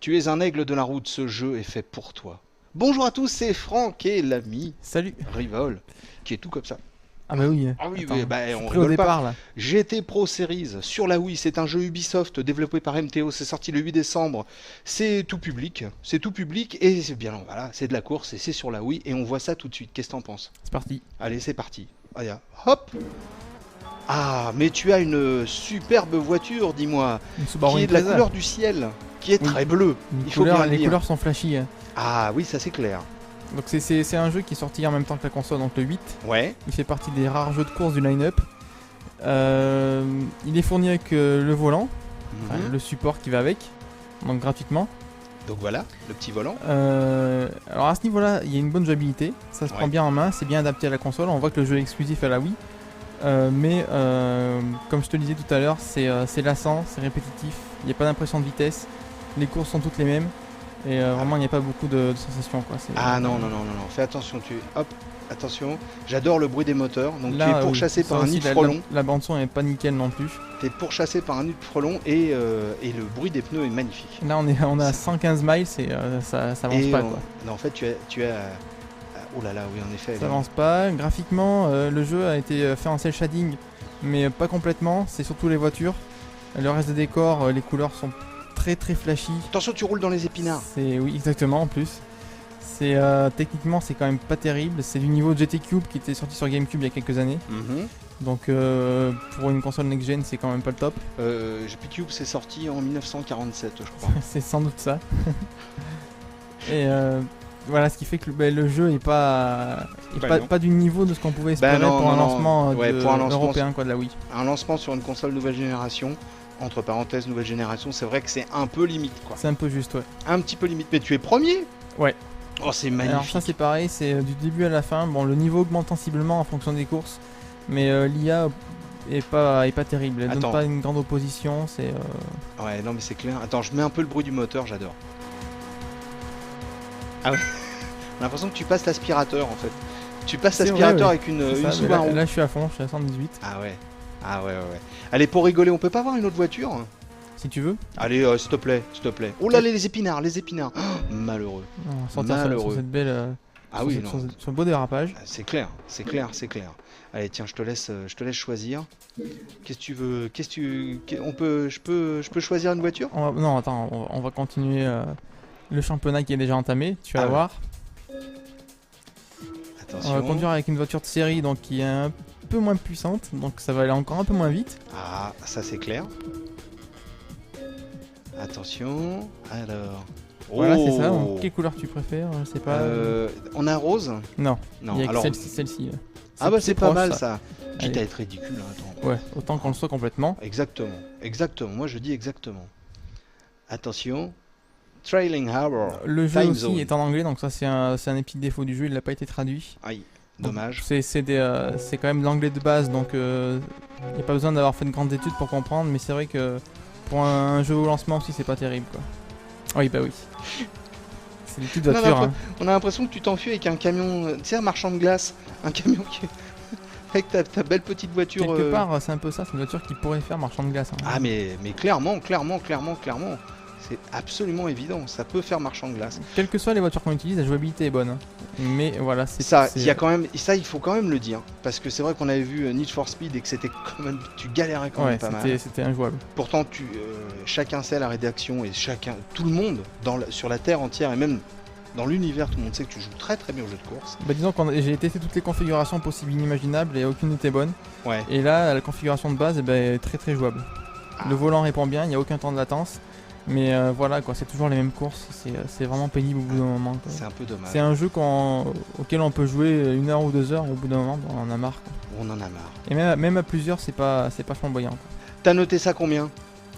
Tu es un aigle de la route, ce jeu est fait pour toi. Bonjour à tous, c'est Franck et l'ami Salut. Rivol, qui est tout comme ça. Ah bah oui. Ah oui, Attends, oui, bah, je suis on pris au rigole pas. départ là. GT Pro Series sur la Wii, c'est un jeu Ubisoft développé par MTO, c'est sorti le 8 décembre. C'est tout public, et c'est bien, voilà, c'est de la course et c'est sur la Wii et on voit ça tout de suite. Qu'est-ce que t'en penses? C'est parti. Allez, c'est parti. Allez, hop. Ah, mais tu as une superbe voiture, dis-moi, Une Subaru qui est de la Impreza. couleur du ciel, qui est Oui. très bleue. Une Il faut couleur- bien le les dire. couleurs sont flashy. Hein. Ah oui, ça c'est clair. Donc c'est un jeu qui est sorti en même temps que la console, donc le 8. Ouais. Il fait partie des rares jeux de course du line-up. Il est fourni avec le volant, enfin, Mhm. le support qui va avec, donc gratuitement. Donc voilà, le petit volant. Alors à ce niveau-là, il y a une bonne jouabilité, ça se Ouais. prend bien en main, c'est bien adapté à la console. On voit que le jeu est exclusif à la Wii. Mais comme je te le disais tout à l'heure, c'est lassant, c'est répétitif, il n'y a pas d'impression de vitesse, les courses sont toutes les mêmes et vraiment il n'y a pas beaucoup de sensations quoi. Ah non, non, non, non, non, fais attention, hop, attention. J'adore le bruit des moteurs. Donc Là, tu es oui, pourchassé ça par un aussi, nid de la frelon. bande son est pas nickel non plus. Tu es pourchassé par un nid de frelon et le bruit des pneus est magnifique. Là on est à 115 miles et ça avance Et pas quoi. non, en fait, tu es oh là là, oui, en effet. Ça avance pas. Graphiquement, le jeu a été fait en cel shading, mais pas complètement. C'est surtout les voitures. Le reste des décors, les couleurs sont très très flashy. Attention, tu roules dans les épinards. C'est oui exactement en plus. C'est techniquement c'est quand même pas terrible. C'est du niveau de GT Cube qui était sorti sur GameCube il y a quelques années. Mhm. Donc pour une console next gen c'est quand même pas le top. GameCube, c'est sorti en 1947, je crois. C'est sans doute ça. Et voilà ce qui fait que le jeu est pas Bah non. pas du niveau de ce qu'on pouvait espérer non, pour un non, non. lancement Ouais, pour un lancement, européen quoi de la Wii. Un lancement sur une console nouvelle génération, entre parenthèses nouvelle génération, c'est vrai que c'est un peu limite, quoi. C'est un peu juste ouais. Un petit peu limite, mais tu es premier. Ouais. Oh, c'est Alors ça magnifique. c'est pareil, c'est du début à la fin. Bon le niveau augmente sensiblement en fonction des courses, mais l'IA est pas terrible. Elle Attends. donne pas une grande opposition. C'est Ouais, non, mais c'est clair. Attends, je mets un peu le bruit du moteur, j'adore. Ah ouais. J'ai l'impression que tu passes l'aspirateur, en fait. Tu passes C'est l'aspirateur vrai, avec une c'est ça, mais Subaru. là je suis à fond, je suis à 118. Ah ouais. Ah ouais, ouais, ouais. Allez, pour rigoler, on peut pas avoir une autre voiture? Si tu veux. Allez, s'il te plaît, s'il te plaît. Oh là, les épinards, les épinards. Oh, malheureux. On va sortir sur Malheureux. cette belle, Ah sur oui, ce- non. sur ce- sur le beau dérapage. C'est clair, c'est clair, c'est clair. Allez, tiens, je te laisse choisir. Qu'est-ce que tu veux? Je peux choisir une voiture? Non attends, on va continuer le championnat qui est déjà entamé. Tu vas Ah ouais. voir. On va Attention. conduire avec une voiture de série donc qui est un peu moins puissante, donc ça va aller encore un peu moins vite. Ah, ça c'est clair. Attention. Alors. Voilà c'est ça. Oh. Donc, quelle couleur tu préfères? Je sais pas. On a rose? Non. Non, Il y a que alors. celle-ci. Là. Ah bah c'est pas proche, mal ça. Quitte Allez. à être ridicule, hein, attends. Ouais, autant qu'on le soit complètement. Exactement, exactement. Moi je dis exactement. Attention. Trailing Harbor. Le jeu Time aussi zone. est en anglais, donc ça c'est un des petits défauts du jeu, il n'a pas été traduit. Aïe, dommage. C'est quand même de l'anglais de base, donc il n'y a pas besoin d'avoir fait de grandes études pour comprendre, mais c'est vrai que pour un jeu au lancement aussi c'est pas terrible quoi. Oui bah oui. C'est des petites On a voitures. l'impression- Hein. On a l'impression que tu t'enfuis avec un camion, tu sais, un marchand de glace. Un camion qui. Avec ta belle petite voiture. Quelque part c'est un peu ça, c'est une voiture qui pourrait faire marchand de glace. Hein. Ah, mais clairement. C'est absolument évident. Ça peut faire marchand de glace. Quelles que soient les voitures qu'on utilise, la jouabilité est bonne. Hein. Mais voilà, Ça, il faut quand même le dire. Parce que c'est vrai qu'on avait vu Need for Speed et que c'était quand même. Tu galérais quand Ouais, même pas mal. c'était injouable. Pourtant, chacun sait la rédaction et tout le monde sur la terre entière et même dans l'univers, tout le monde sait que tu joues très très bien au jeu de course. Bah disons que j'ai testé toutes les configurations possibles inimaginables et aucune n'était bonne. Ouais. Et là, la configuration de base est très très jouable. Ah. Le volant répond bien, il n'y a aucun temps de latence. Mais voilà quoi, c'est toujours les mêmes courses, c'est vraiment pénible au bout d'un moment. Quoi. C'est un peu dommage. C'est un jeu auquel on peut jouer 1 heure ou 2 heures et au bout d'un moment on en a marre. Quoi. On en a marre. Et même à plusieurs c'est pas flamboyant. Quoi. T'as noté ça combien?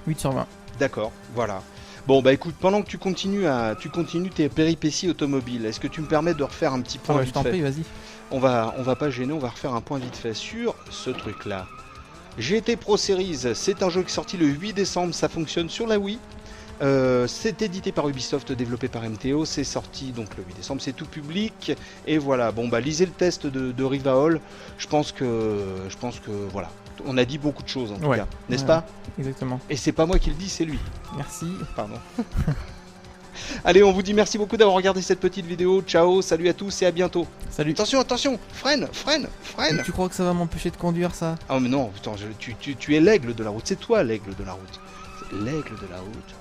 8 sur 20. D'accord, voilà. Bon bah écoute, pendant que tu continues tes péripéties automobiles, est-ce que tu me permets de refaire un petit point Ouais, je vite t'en fait? prie, vas-y. On va pas gêner, on va refaire un point vite fait sur ce truc-là. GT Pro Series, c'est un jeu qui est sorti le 8 décembre, ça fonctionne sur la Wii. C'est édité par Ubisoft, développé par MTO, c'est sorti donc le 8 décembre, c'est tout public. Et voilà, bon bah lisez le test de Rivaol, je pense que voilà, on a dit beaucoup de choses en tout Ouais. cas, n'est-ce Ouais. pas? Exactement. Et c'est pas moi qui le dis, c'est lui. Merci. Pardon. Allez, on vous dit merci beaucoup d'avoir regardé cette petite vidéo. Ciao, salut à tous et à bientôt. Salut. Attention, attention, freine. Tu crois que ça va m'empêcher de conduire ça? Ah mais non, putain, tu es l'aigle de la route, c'est toi l'aigle de la route. C'est l'aigle de la route.